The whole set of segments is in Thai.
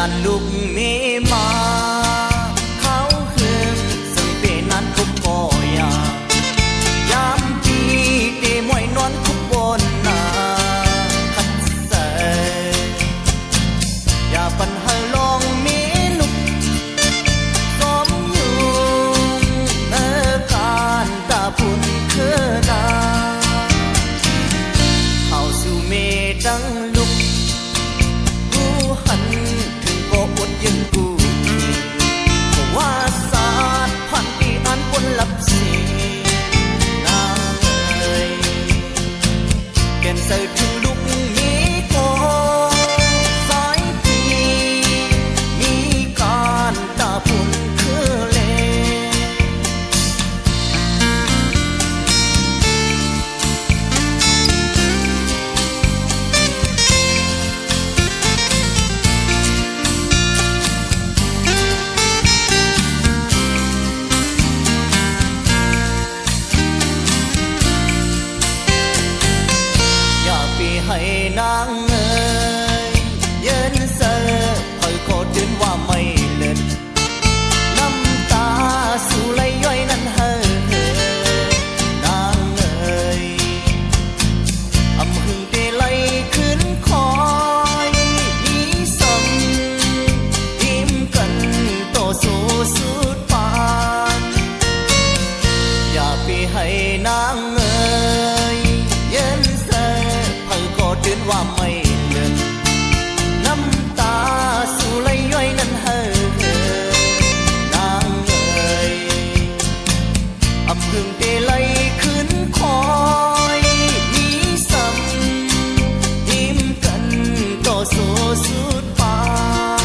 านลูกเมมาเขาเฮืองซึ่งเป็นนั้นคุบก่อยายามปีเตมวยนอนคุบบนนาคัดเสอย่าปัญหาลองเมลุกซ้อมอยู่การตาพุ่นเคือนาเข้าสู่เมดังลุกกูหันถึงก็อดยังกูก็ว่าศาสตร์พันปีอันบนหลับสีนางเอ๋ยแก่นใส่ถึงลุกมีก็สายปีมีการตาพุ่นคือเลให้นางเอ๋ยเยินเซอคอยโคตรนว่าไม่เลิศน้ำตาสู่ไหลย้อยนั้นเฮอนางเอ๋ยอำหึงเตไหลขึ้นคอยมีสมยิ้มกันโตสู้สุดปานอย่าไปให้นางเอ๋ยเยินเซอก็เตือนว่าไม่เลิศน้ำตาสู่ไหลย้อยนั้นเฮอนางเอ๋ยอำพึงเตไหลขึ้นคอยมีซ้ำยิ้มกันต่อสู้สุดปาน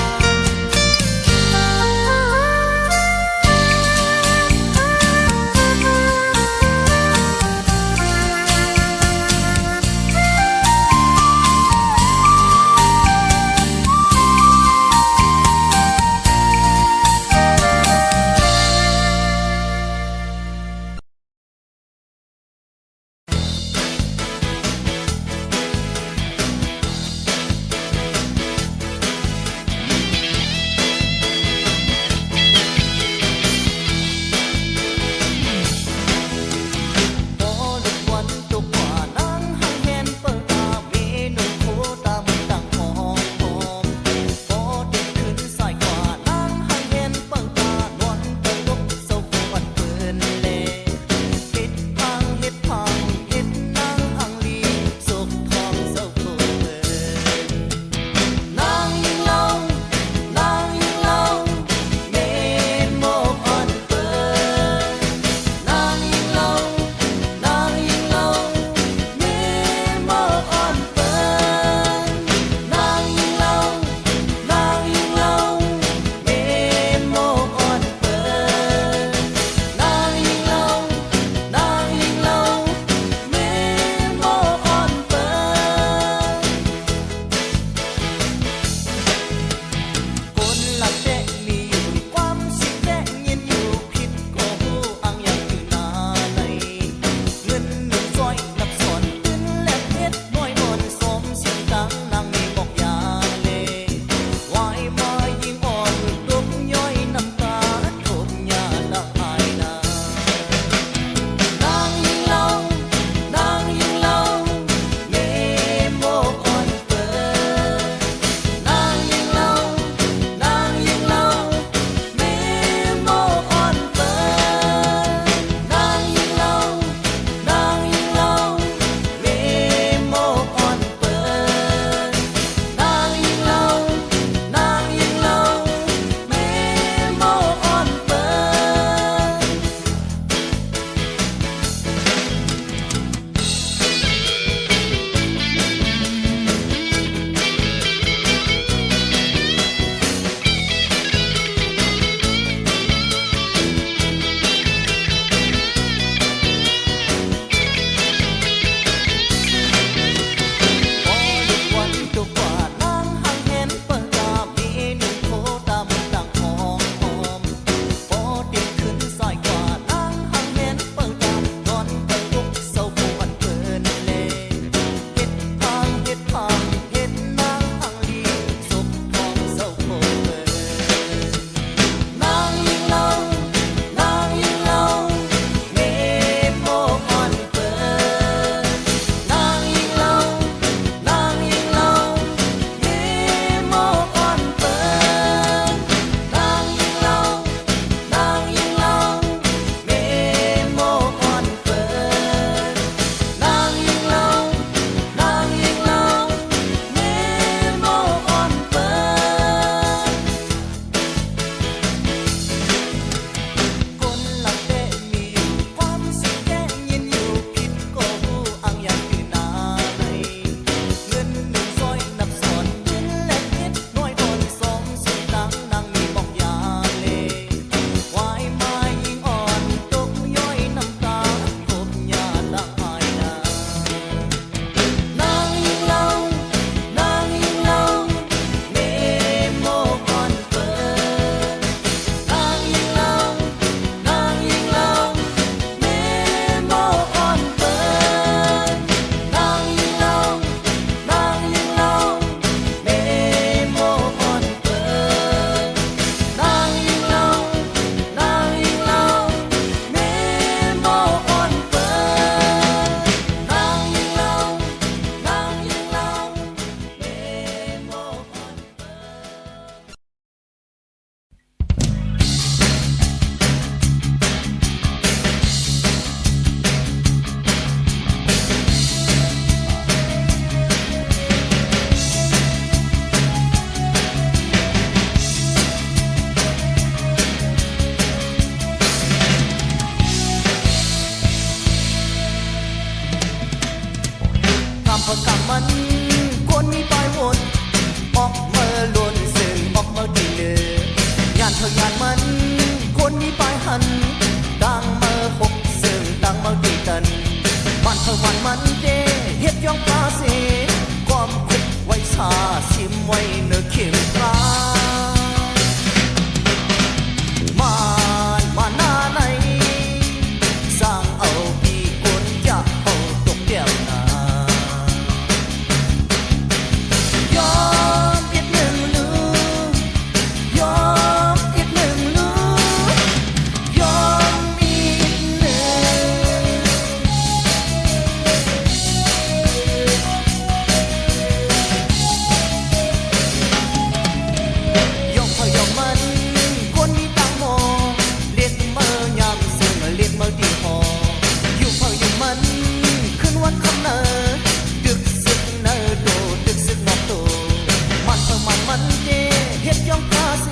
จ้องพาเส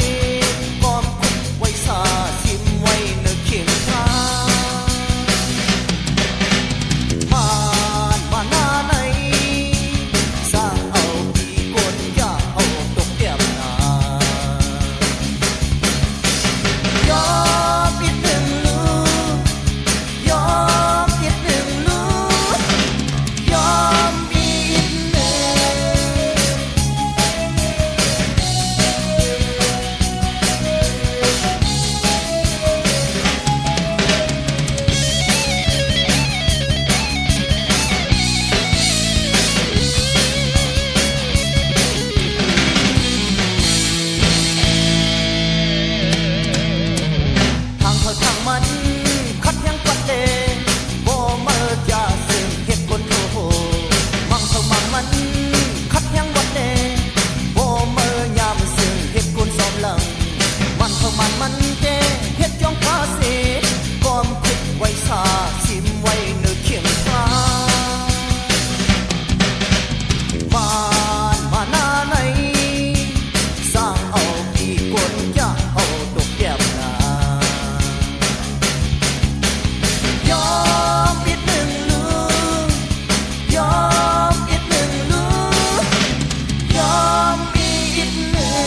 กอมคุกไว้ซาทิมไว้เนื้อเขียงทางบ้านบ้านนาไหนสร้างเอาปีกวนอย่าเอาตกเดียบนายอมอีกหนึ่งลูกยอมอีกหนึ่งลูกยอมอีกหนึ่ทางเขาทางมันคัดยังปัดเดบ่เมื่อจะซึ่งเหตุผลโทมังเขามังมันคัดยังวัดเดบ่เมื่อยามซึ่งเหตุผลสอมหลังมันเขามันเจเหตุจ้องพาเสกอมคุกไว้ซาชิมไว้เนื้อเขียงฟ้าบ้านบ้านนาไหนสร้างเอาปีกวนอย่าเอาตกแยบนายอมอีกหนึ่งลูกยอมอีกหนึ่งลูกยอมอีกหนึ่ง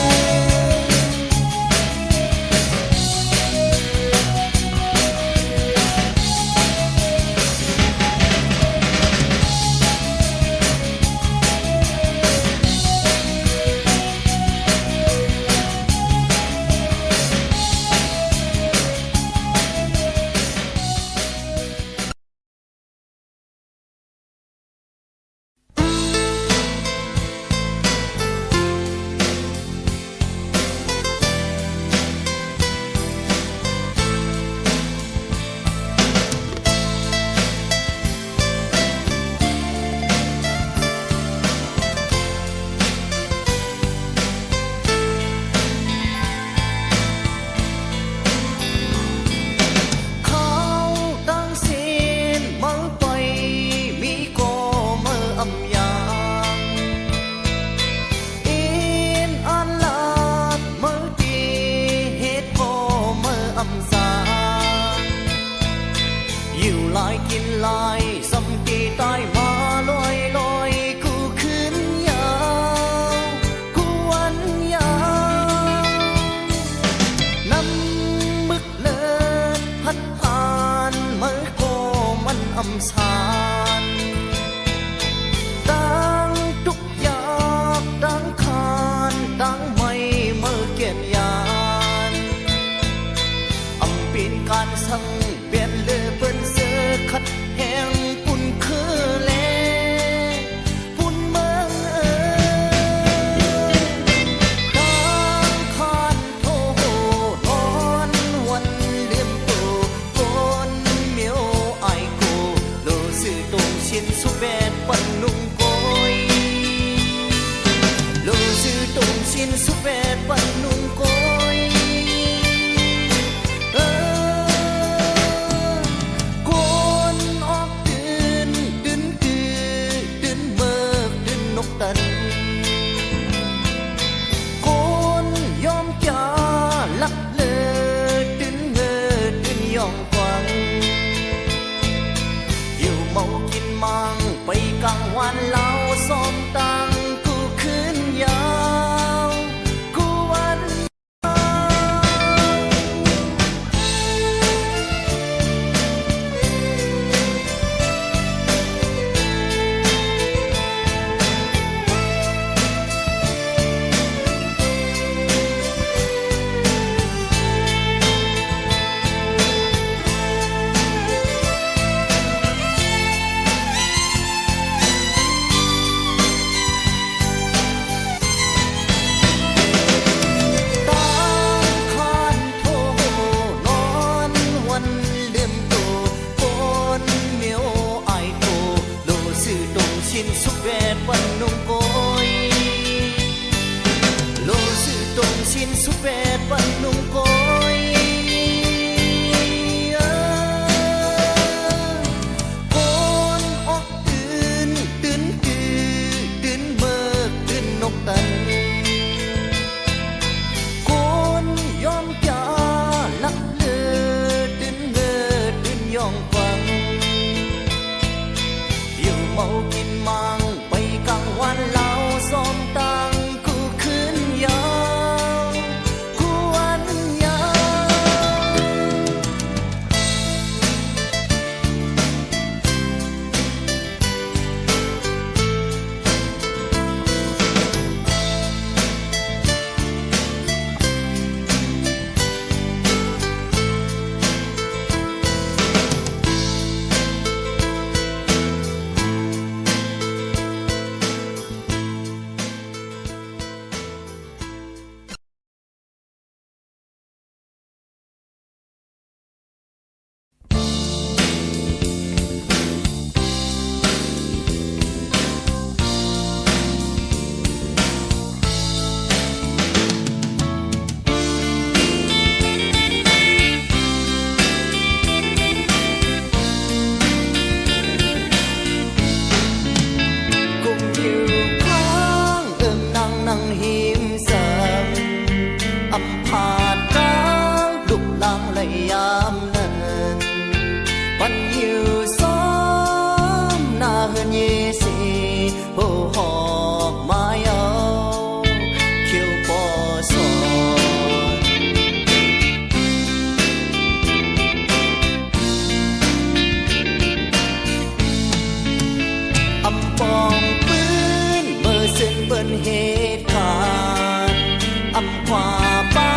ว่าป้า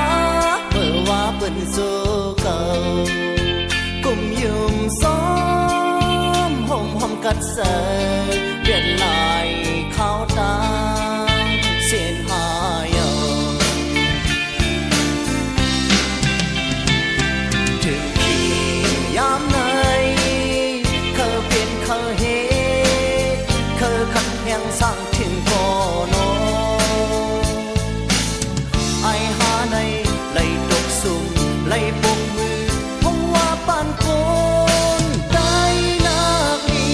เปิดว่าเปิ้นสู้เก่ากุมยุมซ้อมห่มหอมกัดเสยเรียนลายเข้าตาเสียนหายเอาถึงที่ยามไหนเคยเปลี่ยนเคยเฮเคยขัดแย้งสร้างถึงโกโนไอหาในไล่ตกสุ่มไล่ปกมือเพราะว่าปานโกนได้นักนี้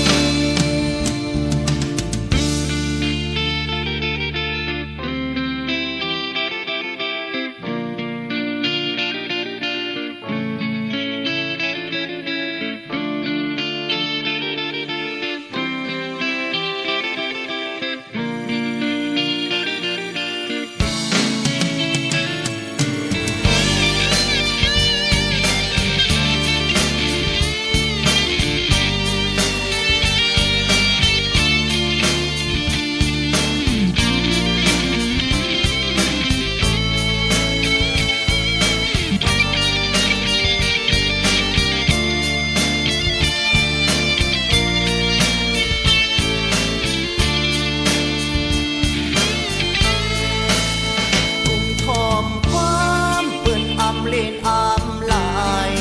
เล่นอามลาย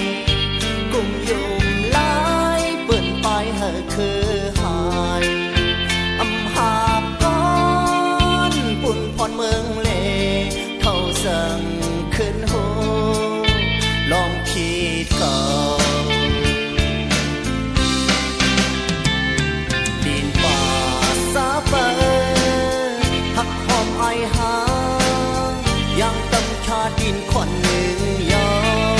กุมยุมลายเปิ่นไปเหอะคือหายอำหาบก้อนปุ่นพรเมืองเลเข้าสั่งขึ้นหูลองคิดก่อนดินป่าสาเปอหักหอมไอหายังตำชาดินขวัญหนึ่งยาว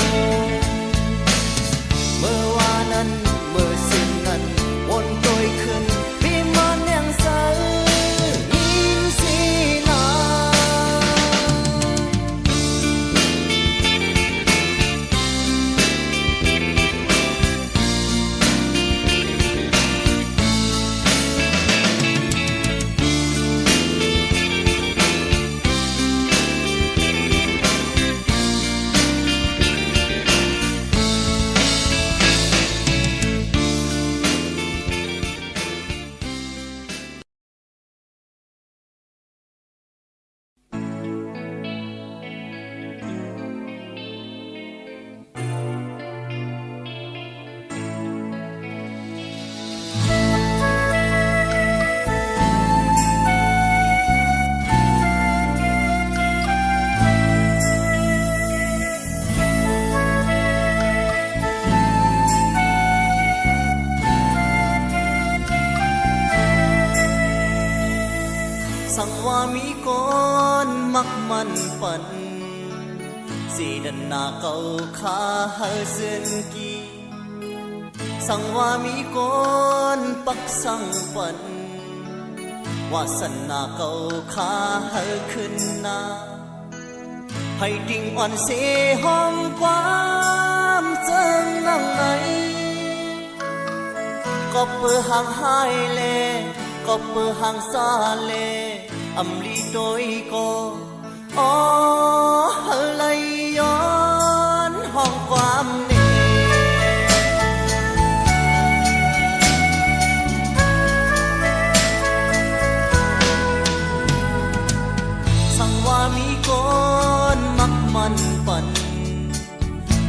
เมื่อวานั้นเมื่อสิ้นนั้นวนตัวขึ้นปีมันยังเสือยินสีนาสั่งว่ามีก้อนมักมันปันสีดันนาเก่าขาเฮเสือนกีสั่งว่ามีก้อนปักสั่งปันว่าสันนาเก่าขาเฮขึ้นนาให้ดิ่งอ่อนเสห้องความเจิงนั่งไหนก็เปื่อห่างหายเลก็เปื่อห่างซาเลอำลีโดยก็อ๋อเฮเลยย้อนห้องความเนสั่งว่ามีก้อนมักมันปัน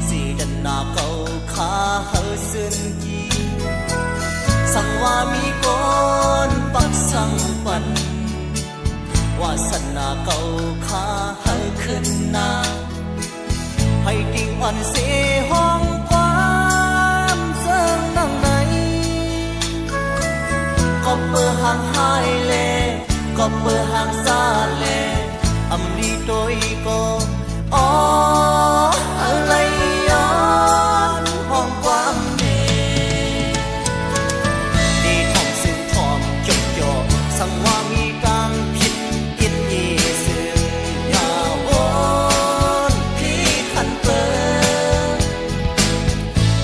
สีดันนาเก่าขาเฮซึนกีสั่งว่ามีก้อนปักสั่งปันวาสนาเก่าขาเฮขึ้นนาให้ดิ่งอ่อนเสห้องความเสื่องดังไหนก็เปื่อห่างหายเลก็เปื่อห่างซาเลอำลีโดยก็อ๋ออะไรย้อนห้องความเนดีทองซึ่งทอมจบจ่อสั่งว่ามีการผิดอินเยซึ่งอย่าวนพี่ขันเปิด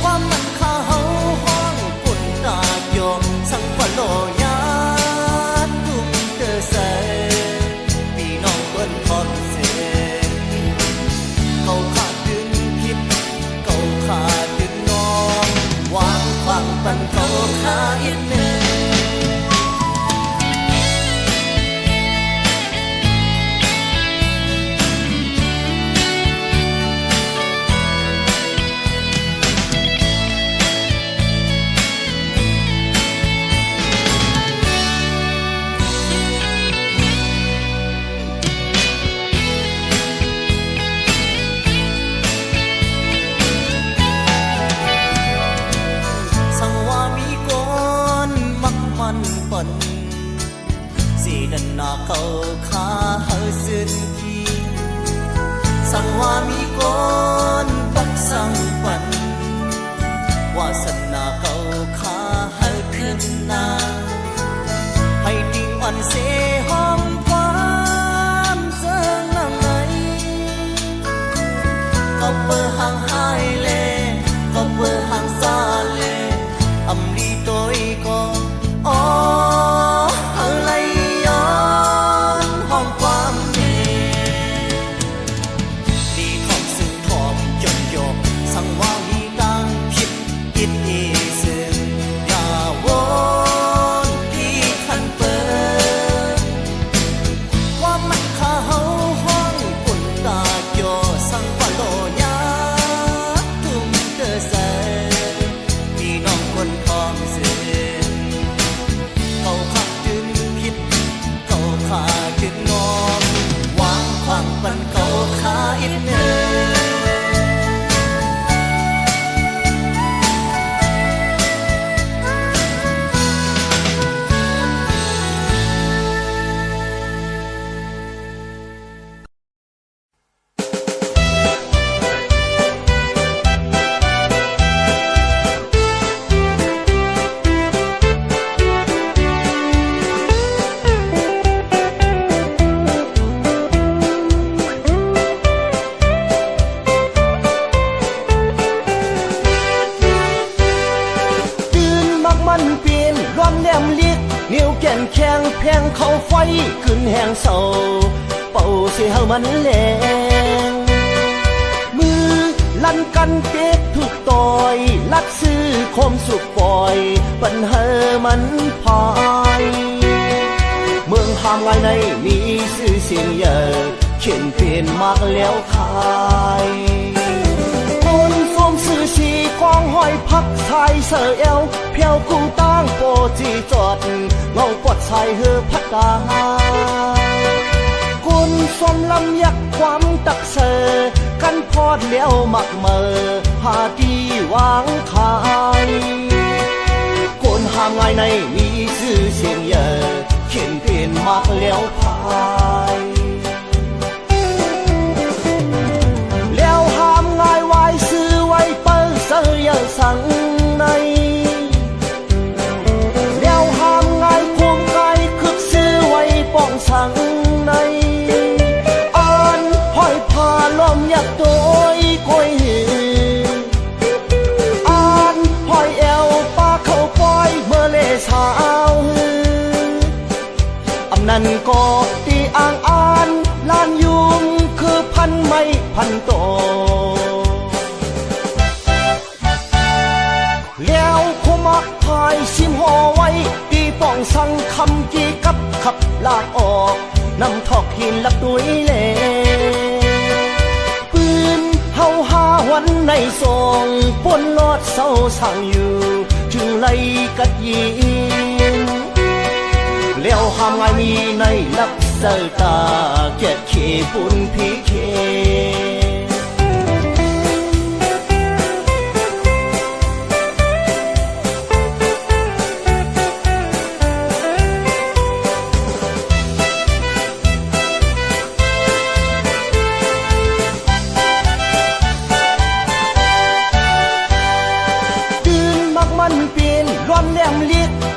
ความมันข้าเฮาห้องกุนตาโยมสั่งว่าโลยาตุ้มเตอเสพี่น้องเปิ้นพร้อมเส ว่ามีคนปักสังปันวาสนาเก่าขาให้ขึ้นนาให้ติงอ่อนเสหอมความเสื่อลำไหนก็เปิดห่างหายเลยก็เปิดห่างซาเลยอำลีตัวอีกอ๋ออะไรย้อนห้องความเมดีทองซึ่งทอมจนโยกสั่งว่ามีตังผิดอิดอีซึ่งอย่าวนที่ทันเปิดว่ามันข้าเฮาห้องกุนตาโยสั่งปะโลญาทุ่มเกอเสพี่น้องคนพร้อมสื่อเขาขับดึงผิดเขาขาดึงงอมวางขวางปันเขาขาอิดเนนิ้วแก่นแข็งแพงเขาไฟขึ้นแหงเศร้าเป่าเสียมันแหลงมือลั่นกันเก็บถูกต่อยลัดซื้อคมสุกปล่อยปัญหามันพายเมืองหามไงในมีชื่อเสียงเยอะเขียนเปลี่ยนมากแล้วขายคนสวมสื่อสีกองห้อยพักชายเสือเอวเพียวกูตั้งโปจีจอดเงาปวดชายเฮือพักตาคนสวมลำยักความตักเสือกันพอดเลี้ยวมักเมอหาดีวางขายคนหามไงในมีชื่อเสียงเยอะเขียนเปลี่ยนมากแล้วพายแล้วหามไงไว้ซื้อไว้เปิ้ลเสือสั่งในแล้วหามไงคุมไงคึกซื้อไว้ป้องสั่งในอ่านห้อยผ้าล้อมยักโดยกอยหืออ่านห้อยแอวป้าเข้าปล่อยเมื่อเลสาวหืออำนั้นก็ตีอ่างอ่านลานยุงคือพันไม่พันโตแล้วคุมักพายชิมห่อไว้ตีป้องสั่งคำจีกับขับลากออกนำทอกหินลักด้วยเล่ปืนเฮาหาวันในทรงปนลอดเศร้าสั่งอยู่จึงไล่กัดยิงแล้วหามไงมีในลักเสตาเกียดเขปุ่นพีเค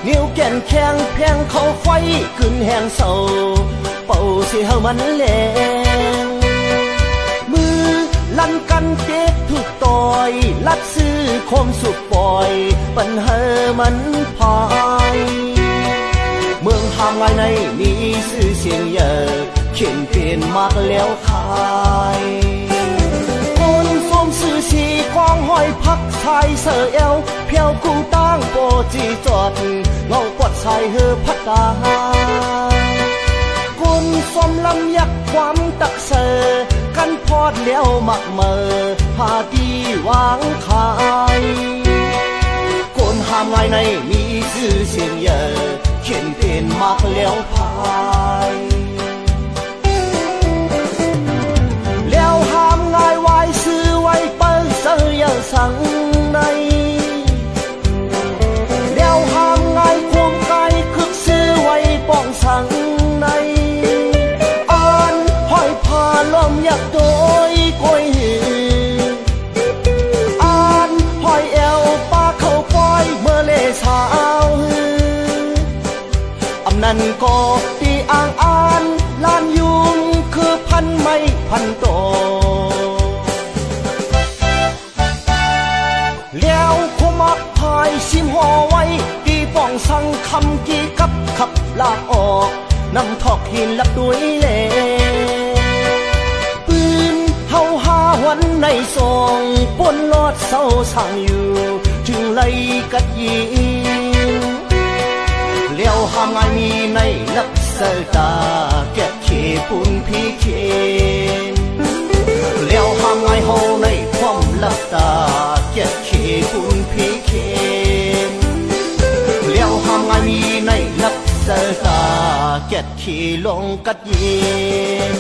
นิ้วแก่นแข็งแพงเขาไฟขึ้นแหงเศร้าเป่าเสียมันแหลงมือลั่นกันเก็บถูกต่อยลัดซื้อคมสุกปล่อยปัญหามันพายเมืองหามไงในมีชื่อเสียงเยอะเขียนเปลี่ยนมากแล้วขายคนสวมสื่อสีกองห้อยพักชายเสือเอวเพียวกูตั้งโปจีจอดเงาปวดชายเฮือพักตาคนสวมลำยักความตักเสือกันพอดเลี้ยวมักเมอหาดีวางขายคนหามไงในมีชื่อเสียงเยอะเขียนเปลี่ยนมากแล้วพายแล้วหามไงไว้ซื้อไว้เปิ้ลเสือสั่งในแล้วหามไงคุมไกคึกซื้อไว้ป้องสั่งในอ่านห้อยผ้าล้อมยักโดยกอย นั้นก็ตีอ่างอ่านลานยุงคือพันไม่พันโตแล้วขมักพายซิมห่อไว้ตีป้องสั่งคำกี่กับขับลากออกนำทอกหินลับด้วยเล่ปืนเฮาหาวันในซองปนลอดเศร้าสั่งอยู่จึงไล่กัดยิงเลี้ยวห้ามไงมีในลักเสตาแกะเขปุนพี่เคนเลี้ยวห้ามไงเฮาในความลับตาแกะเขปุนพี่เคนเลี้ยวห้ามไงมีในลักเสตาแกะเขลงกัดยิง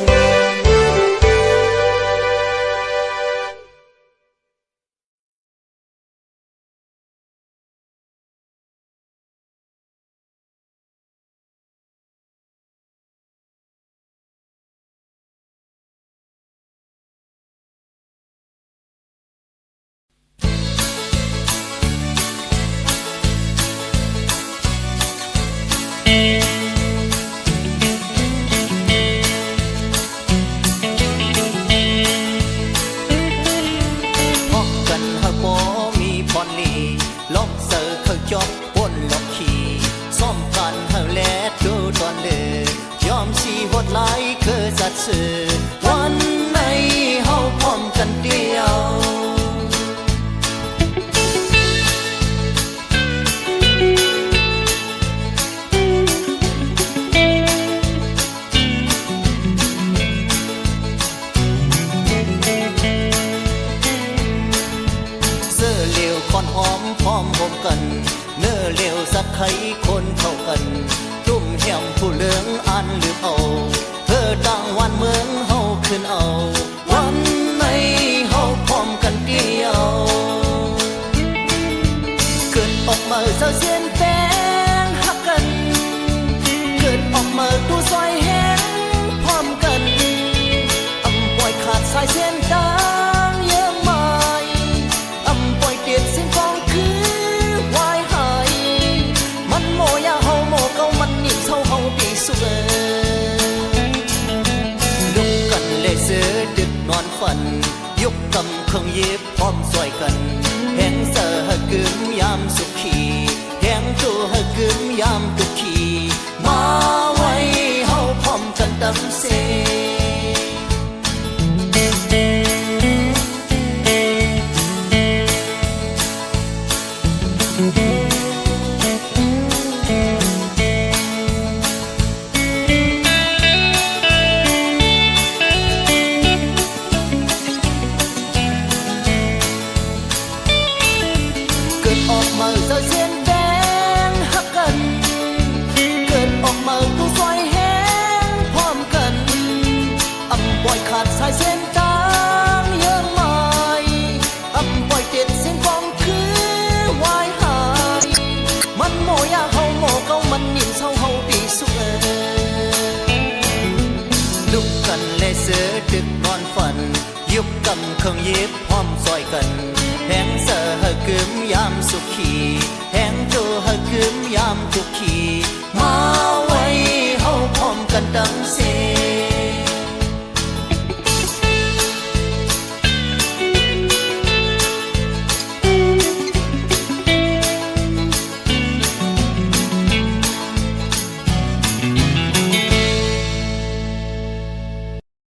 จบปนหลอกขี่ซ่อมกันเฮาแลดูตอนเลือยอมสีหดไหลคือสัตว์สื่อวันไหนเฮาพร้อมกันเดียวเสื้อเหลวคอนหอมพร้อมพบกันเนื้อเหลวสักไขคนเข้ากันจุ่มแหมผู้เหลืองอันลืมเอาเธอต่างวันเมืองเฮาขึ้นเอาวันไหนเฮาพร้อมกันเดียวเกิดออกมาเศร้าเสียนแปงหักกันเกิดออกมาตู้ซอยแห้งพร้อมกันอำปล่อยขาดสายเส้นต่างเยอะมายอำปล่อยเตียดเส้นกองคือสุเอลุกกันเลยเสือดึกนอนฝันยกกำเครื่องเย็บพร้อมซอยกันแหงเสือหกึมยามสุขีแหงตัวหกึมยามตุขีมาไว้เฮาพร้อมกันตำเสออกมาเศร้าเสียนแดงหักกันเกิดออกมาตู้ซอยแห้งพร้อมกันอำปล่อยขาดสายเส้นต่างเยอะมายอำปล่อยเด็ดเส้นฟองคือวายหายมันโมยาเฮาโมเก้ามันนิ่มเศร้าเฮาปีสุเอลุกกันเลยเสือดึกนอนฝันยุบกำเครื่องเย็บพร้อมซอยกันแหงเสือหกึมยามสุขีแห